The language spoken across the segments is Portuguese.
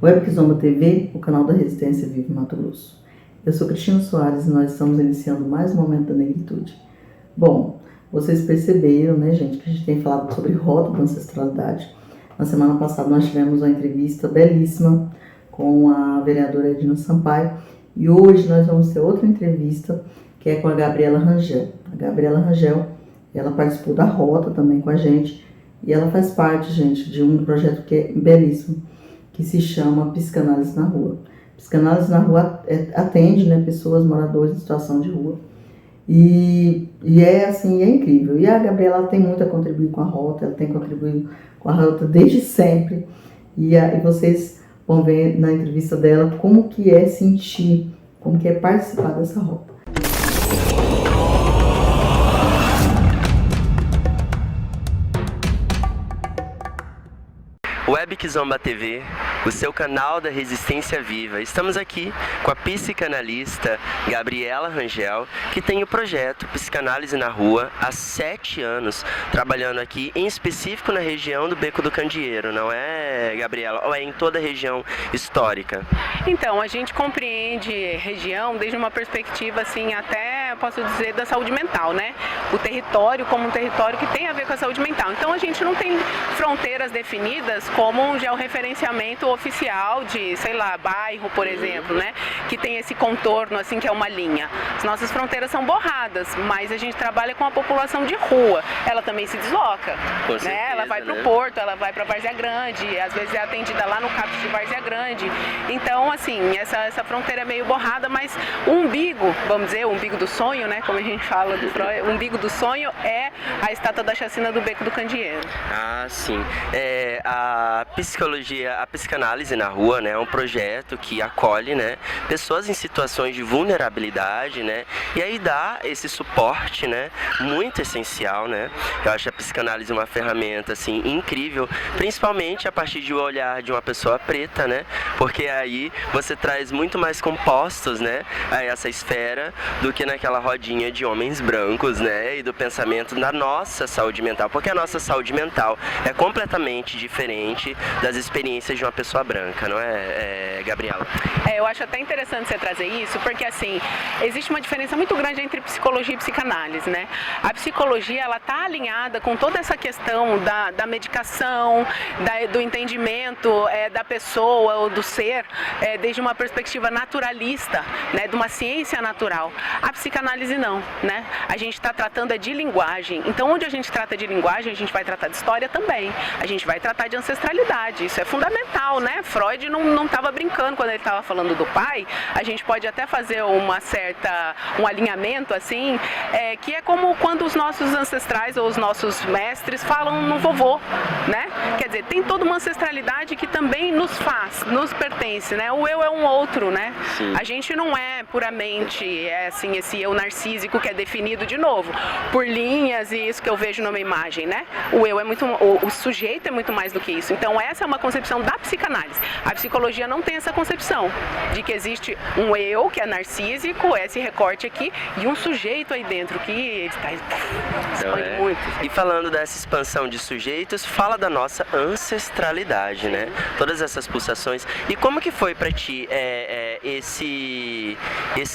Web Kizomba TV, o canal da Resistência Viva em Mato Grosso. Eu sou Cristina Soares e nós estamos iniciando mais um Momento da Negritude. Bom, vocês perceberam, né, gente, que a gente tem falado sobre rota da ancestralidade. Na semana passada nós tivemos uma entrevista belíssima com a vereadora Edna Sampaio e hoje nós vamos ter outra entrevista que é com a Gabriela Rangel. A Gabriela Rangel, ela participou da rota também com a gente e ela faz parte, gente, de um projeto que é belíssimo, que se chama Psicanálise na Rua. Psicanálise na Rua atende, né, pessoas moradoras em situação de rua. E é assim, é incrível. E a Gabriela tem muito a contribuir com a rota, ela tem contribuído com a rota desde sempre. E vocês vão ver na entrevista dela como que é sentir, como que é participar dessa rota. Web Kizomba TV, o seu canal da Resistência Viva. Estamos aqui com a psicanalista Gabriela Rangel, que tem o projeto Psicanálise na Rua há 7 anos, trabalhando aqui, em específico na região do Beco do Candeeiro, não é, Gabriela? Ou é em toda a região histórica? Então, a gente compreende região desde uma perspectiva, assim, até, posso dizer, da saúde mental, né? O território como um território que tem a ver com a saúde mental. Então, a gente não tem fronteiras definidas como já o referenciamento oficial de, sei lá, bairro, por exemplo, né? Que tem esse contorno, assim, que é uma linha. As nossas fronteiras são borradas, mas a gente trabalha com a população de rua. Ela também se desloca, com né? certeza, ela vai para o né? Porto, ela vai para Várzea Grande, às vezes é atendida lá no CAPS de Várzea Grande. Então, assim, essa fronteira é meio borrada, mas o umbigo, vamos dizer, o umbigo do sonho, né? Como a gente fala do Freud, o umbigo do sonho é a estátua da chacina do Beco do Candeeiro. Ah, sim. A psicologia, a psicanálise na rua, né, é um projeto que acolhe, né, pessoas em situações de vulnerabilidade, né, e aí dá esse suporte, né, muito essencial, né. Eu acho a psicanálise uma ferramenta, assim, incrível, principalmente a partir de um olhar de uma pessoa preta, né, porque aí você traz muito mais compostos, né, a essa esfera do que naquela rodinha de homens brancos, né, e do pensamento da nossa saúde mental, porque a nossa saúde mental é completamente diferente das experiências de uma pessoa branca, não é, Gabriela? Eu acho até interessante você trazer isso, porque assim, existe uma diferença muito grande entre psicologia e psicanálise, né? A psicologia, ela tá alinhada com toda essa questão da medicação, do entendimento da pessoa ou do ser, desde uma perspectiva naturalista, né? De uma ciência natural. A psicanálise não, né? A gente está tratando de linguagem. Então, onde a gente trata de linguagem, a gente vai tratar de história também. A gente vai tratar de ancestralidade. Isso é fundamental, né? Freud não estava brincando quando ele estava falando do pai. A gente pode até fazer um alinhamento assim, que é como quando os nossos ancestrais ou os nossos mestres falam no vovô, né? Quer dizer, tem toda uma ancestralidade que também nos pertence, né? O eu é um outro, né? Sim. A gente não é puramente assim, esse eu narcísico que é definido de novo por linhas e isso que eu vejo numa imagem, né? O eu é muito, o sujeito é muito mais do que isso. Então essa é uma concepção da psicanálise. A psicologia não tem essa concepção de que existe um eu que é narcísico, esse recorte aqui, e um sujeito aí dentro que expande muito. E falando dessa expansão de sujeitos, fala da nossa ancestralidade, né? Todas essas pulsações. E como que foi pra ti esse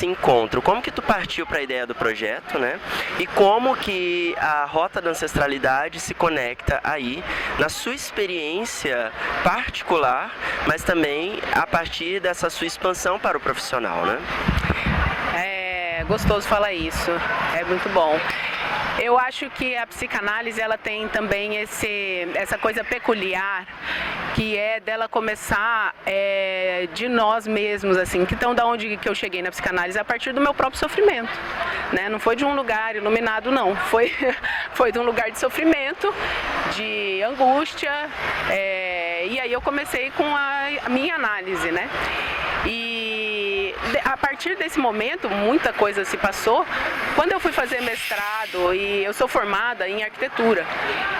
encontro? Como que tu partiu para a ideia do projeto, né? E como que a rota da ancestralidade se conecta aí na sua experiência particular, mas também a partir dessa sua expansão para o profissional, né? É gostoso falar isso, é muito bom. Eu acho que a psicanálise, ela tem também essa coisa peculiar, que é dela começar de nós mesmos, assim. Então, da onde que eu cheguei na psicanálise? A partir do meu próprio sofrimento, né? Não foi de um lugar iluminado, não. Foi de um lugar de sofrimento, de angústia, e aí eu comecei com a minha análise, né? E a partir desse momento, muita coisa se passou. Quando eu fui fazer mestrado, e eu sou formada em arquitetura,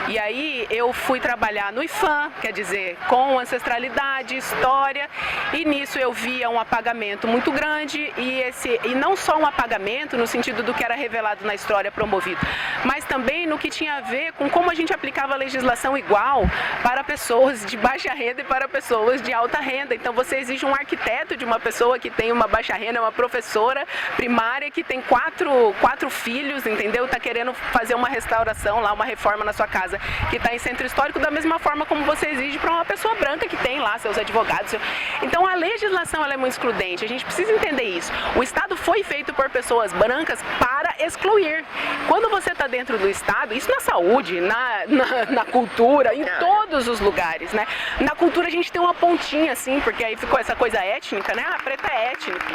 e aí eu fui trabalhar no IFAM, quer dizer, com ancestralidade, história, e nisso eu via um apagamento muito grande, e não só um apagamento no sentido do que era revelado na história promovido, mas também no que tinha a ver com como a gente aplicava a legislação igual para pessoas de baixa renda e para pessoas de alta renda. Então você exige um arquiteto de uma pessoa que tem uma baixa renda, uma professora primária que tem quatro filhos, entendeu? Está querendo fazer uma restauração lá, uma reforma na sua casa que está em centro histórico, da mesma forma como você exige para uma pessoa branca que tem lá seus advogados. Então a legislação ela é muito excludente, a gente precisa entender isso. O Estado foi feito por pessoas brancas para excluir. Quando você está dentro do Estado, isso na saúde, na cultura, em todos os lugares, né? Na cultura a gente tem uma pontinha assim, porque aí ficou essa coisa étnica, né? A preta é étnica.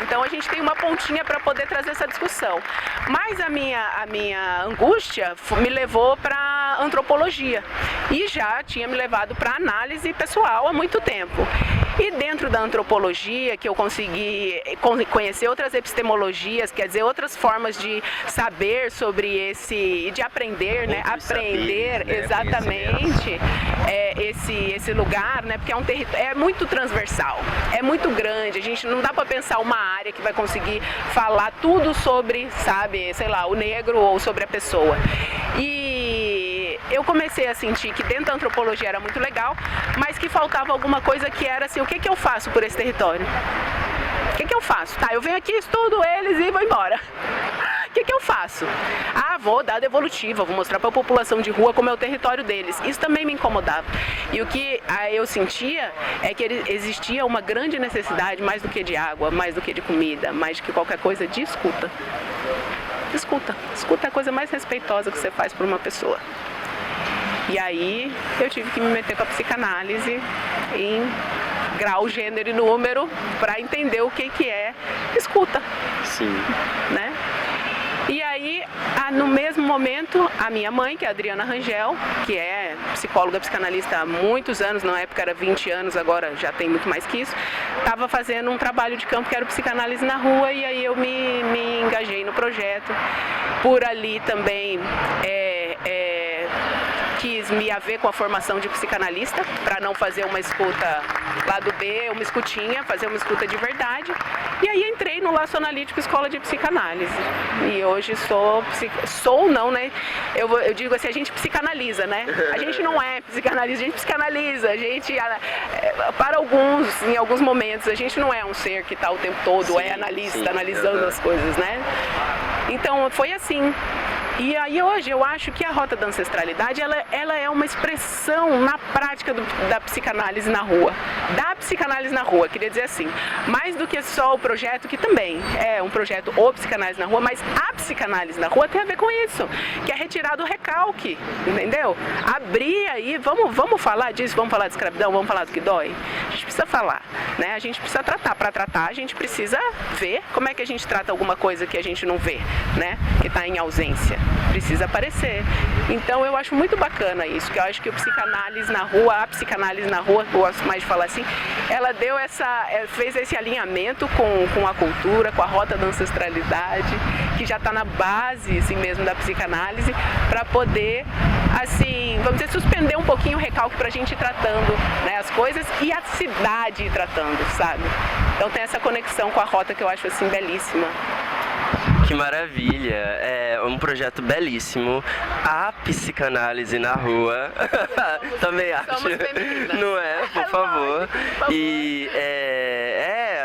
Então a gente tem uma pontinha para poder trazer essa discussão. Mas a minha angústia me levou para antropologia e já tinha me levado para análise pessoal há muito tempo. E dentro da antropologia, que eu consegui conhecer outras epistemologias, quer dizer, outras formas de saber sobre de aprender, né? Aprender, saberes, né? Exatamente, esse lugar, né? Porque é muito transversal, é muito grande, a gente não dá para pensar uma área que vai conseguir falar tudo sobre, sabe, sei lá, o negro ou sobre a pessoa. E eu comecei a sentir que dentro da antropologia era muito legal, mas que faltava alguma coisa que era assim, o que eu faço por esse território? O que eu faço? Tá, eu venho aqui, estudo eles e vou embora. O que eu faço? Vou dar devolutiva, vou mostrar para a população de rua como é o território deles. Isso também me incomodava. E o que eu sentia é que existia uma grande necessidade, mais do que de água, mais do que de comida, mais do que qualquer coisa, de escuta. Escuta. Escuta é a coisa mais respeitosa que você faz por uma pessoa. E aí eu tive que me meter com a psicanálise em grau, gênero e número para entender o que é escuta. Sim. Né? E aí, no mesmo momento, a minha mãe, que é a Adriana Rangel, que é psicóloga psicanalista há muitos anos, na época era 20 anos, agora já tem muito mais que isso, estava fazendo um trabalho de campo que era psicanálise na rua, e aí eu me engajei no projeto. Por ali também quis me haver com a formação de psicanalista, para não fazer uma escuta lado B, uma escutinha, fazer uma escuta de verdade. E aí entrei no Laço Analítico Escola de Psicanálise. E hoje sou não, né? Eu digo assim, a gente psicanaliza, né? A gente não é psicanalista, a gente psicanaliza. A gente, para alguns, em alguns momentos, a gente não é um ser que está o tempo todo, analista, analisando as coisas, né? Então, foi assim. E aí hoje eu acho que a Rota da Ancestralidade ela é uma expressão na prática da psicanálise na rua. Da psicanálise na rua, queria dizer assim, mais do que só o projeto, que também é um projeto ou psicanálise na rua, mas a psicanálise na rua tem a ver com isso, que é retirar do recalque, entendeu? Abrir aí, vamos falar disso, vamos falar de escravidão, vamos falar do que dói. A gente precisa falar, né? A gente precisa tratar. Para tratar, a gente precisa ver como é que a gente trata alguma coisa que a gente não vê, né? Que está em ausência. Precisa aparecer. Então eu acho muito bacana isso, que eu acho que a psicanálise na rua, eu gosto mais de falar assim, ela fez esse alinhamento com a cultura, com a Rota da Ancestralidade, que já está na base assim mesmo da psicanálise, para poder, assim, vamos dizer, suspender um pouquinho o recalque para a gente ir tratando, né, as coisas e a cidade ir tratando, sabe? Então tem essa conexão com a Rota que eu acho assim belíssima. Que maravilha, é um projeto belíssimo, a psicanálise na rua, também acho, não é, por favor, e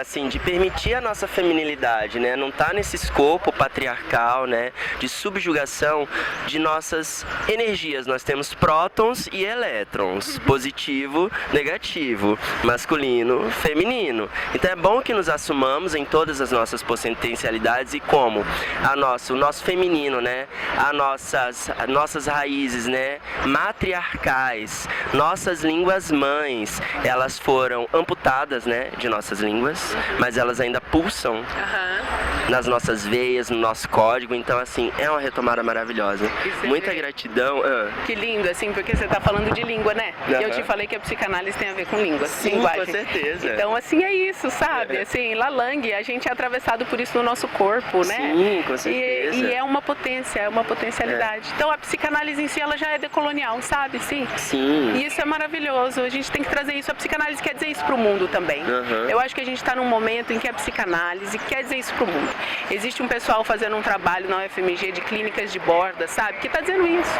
assim, de permitir a nossa feminilidade, né, não tá nesse escopo patriarcal, né, de subjugação de nossas energias. Nós temos prótons e elétrons, positivo, negativo, masculino, feminino, então é bom que nos assumamos em todas as nossas potencialidades e como o nosso feminino, né? As nossas raízes, né? Matriarcais, nossas línguas mães, elas foram amputadas, né? De nossas línguas, mas elas ainda pulsam. nas nossas veias, no nosso código. Então, assim, é uma retomada maravilhosa. Muita gratidão. Que lindo, assim, porque você tá falando de língua, né? E eu te falei que a psicanálise tem a ver com língua, Sim, linguagem. com certeza. Então, assim, é isso, sabe? Assim, Lalang, a gente é atravessado por isso no nosso corpo, né? Sim, com certeza. E é uma potência, é uma potencialidade. Então, a psicanálise em si, ela já é decolonial, sabe? Sim. E isso é maravilhoso. A gente tem que trazer isso. A psicanálise quer dizer isso pro mundo também. Eu acho que a gente está num momento em que a psicanálise quer dizer isso pro mundo. Existe um pessoal fazendo um trabalho na UFMG de clínicas de borda, sabe? Que tá dizendo isso.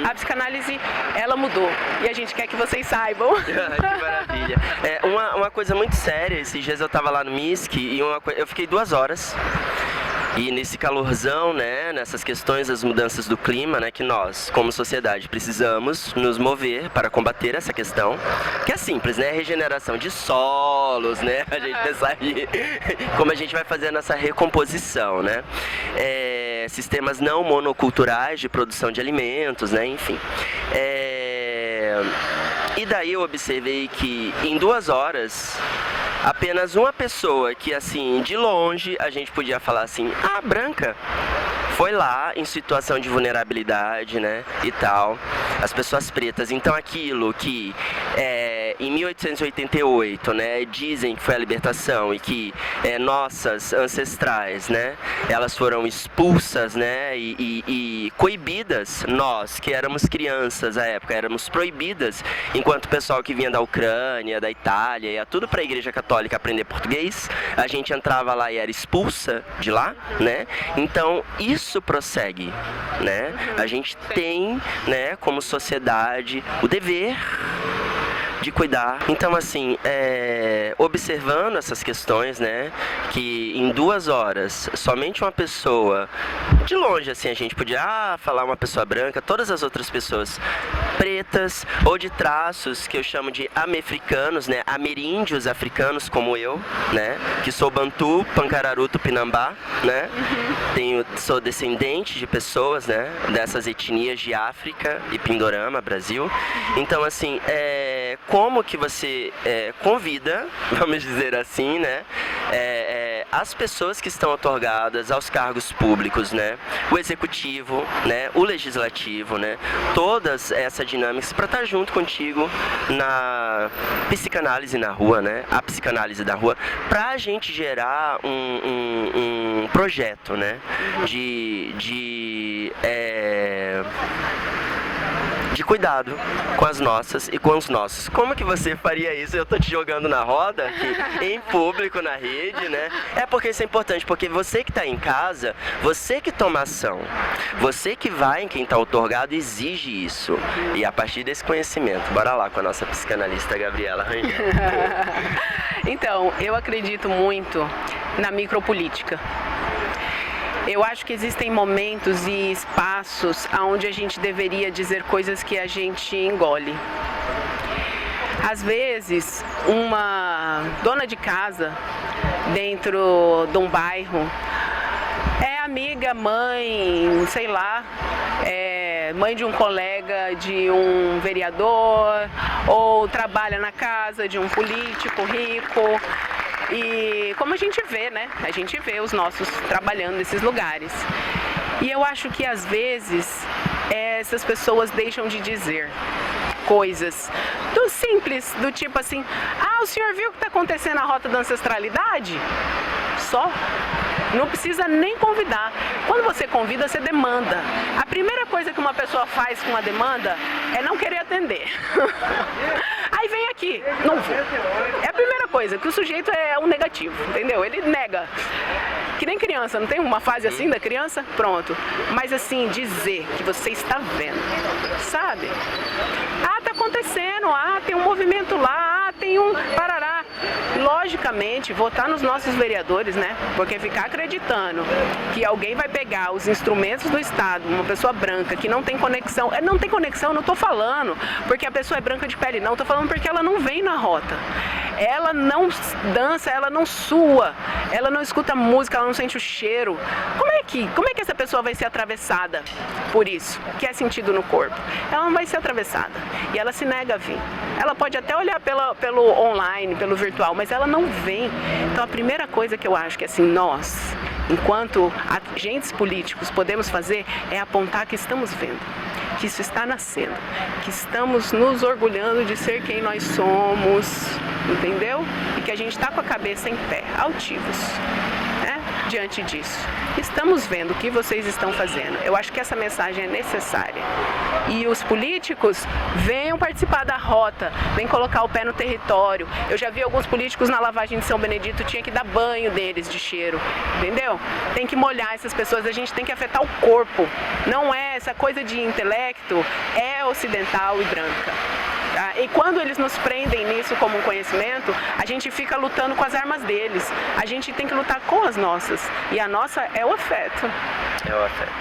A psicanálise, ela mudou. E a gente quer que vocês saibam. Que maravilha. Uma coisa muito séria, esses dias eu tava lá no MISC e eu fiquei 2 horas. E nesse calorzão, né, nessas questões das mudanças do clima, né, que nós, como sociedade, precisamos nos mover para combater essa questão, que é simples, né, regeneração de solos, né, a gente pensar aí como a gente vai fazer essa recomposição, né, sistemas não monoculturais de produção de alimentos, né, enfim. E daí eu observei que em 2 horas apenas uma pessoa que, assim, de longe a gente podia falar assim, branca, foi lá em situação de vulnerabilidade, né, e tal, as pessoas pretas. Então aquilo que em 1888, né, dizem que foi a libertação e que nossas ancestrais, né, elas foram expulsas, né, e coibidas, nós que éramos crianças à época, éramos proibidas, enquanto o pessoal que vinha da Ucrânia, da Itália, ia tudo para a Igreja Católica aprender português, a gente entrava lá e era expulsa de lá, né, então isso prossegue, né, a gente tem, né, como sociedade, o dever de cuidar. Então, assim, observando essas questões, né, que em 2 horas, somente uma pessoa, de longe, assim, a gente podia falar uma pessoa branca, todas as outras pessoas pretas, ou de traços que eu chamo de amefricanos, né, ameríndios africanos, como eu, né, que sou bantu, pancararu, tupinambá, né, sou descendente de pessoas, né, dessas etnias de África e Pindorama, Brasil. Então, assim, como que você convida, vamos dizer assim, né, as pessoas que estão otorgadas aos cargos públicos, né, o executivo, né, o legislativo, né, todas essas dinâmicas para estar junto contigo na psicanálise na rua, né, a psicanálise da rua, para a gente gerar um projeto, né, de cuidado com as nossas e com os nossos. Como que você faria isso? Eu tô te jogando na roda aqui, em público, na rede, né? Porque isso é importante, porque você que tá em casa, você que toma ação, você que vai em quem tá otorgado, exige isso. E a partir desse conhecimento, bora lá com a nossa psicanalista Gabriela Rangel. Então, eu acredito muito na micropolítica. Eu acho que existem momentos e espaços onde a gente deveria dizer coisas que a gente engole. Às vezes, uma dona de casa dentro de um bairro é amiga, mãe, sei lá, mãe de um colega de um vereador, ou trabalha na casa de um político rico. E como a gente vê, né? A gente vê os nossos trabalhando nesses lugares. E eu acho que às vezes essas pessoas deixam de dizer coisas do simples, do tipo assim, o senhor viu o que está acontecendo na Rota da Ancestralidade? Só. Não precisa nem convidar. Quando você convida, você demanda. A primeira coisa que uma pessoa faz com a demanda é não querer atender. Aí vem aqui, não vou. É a primeira coisa, que o sujeito é um negativo, entendeu? Ele nega. Que nem criança, não tem uma fase assim da criança? Pronto. Mas assim, dizer que você está vendo, sabe? Tá acontecendo, tem um movimento lá, tem um parará. Logicamente, votar nos nossos vereadores, né? Porque ficar acreditando que alguém vai pegar os instrumentos do Estado, uma pessoa branca que não tem conexão, não tem conexão, eu não tô falando porque a pessoa é branca de pele, não, tô falando porque ela não vem na rota. Ela não dança, ela não sua, ela não escuta música, ela não sente o cheiro. Como é que essa pessoa vai ser atravessada por isso, que é sentido no corpo? Ela não vai ser atravessada e ela se nega a vir. Ela pode até olhar pelo online, pelo virtual, mas ela não vem. Então a primeira coisa que eu acho que assim, nós enquanto agentes políticos, podemos fazer é apontar que estamos vendo, que isso está nascendo, que estamos nos orgulhando de ser quem nós somos, entendeu? E que a gente está com a cabeça em pé, altivos, né? Diante disso. Estamos vendo o que vocês estão fazendo. Eu acho que essa mensagem é necessária. E os políticos venham participar da rota, venham colocar o pé no território. Eu já vi alguns políticos na lavagem de São Benedito, tinha que dar banho deles de cheiro, entendeu? Tem que molhar essas pessoas, a gente tem que afetar o corpo. Não é essa coisa de intelecto, é ocidental e branca. E quando eles nos prendem nisso como um conhecimento, a gente fica lutando com as armas deles. A gente tem que lutar com as nossas. E a nossa é o afeto. É o afeto.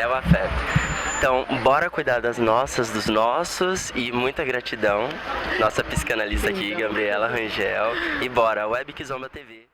É o afeto. Então, bora cuidar das nossas, dos nossos, e muita gratidão. Nossa psicanalista aqui, Gabriela Rangel. E bora, Web Kizomba TV.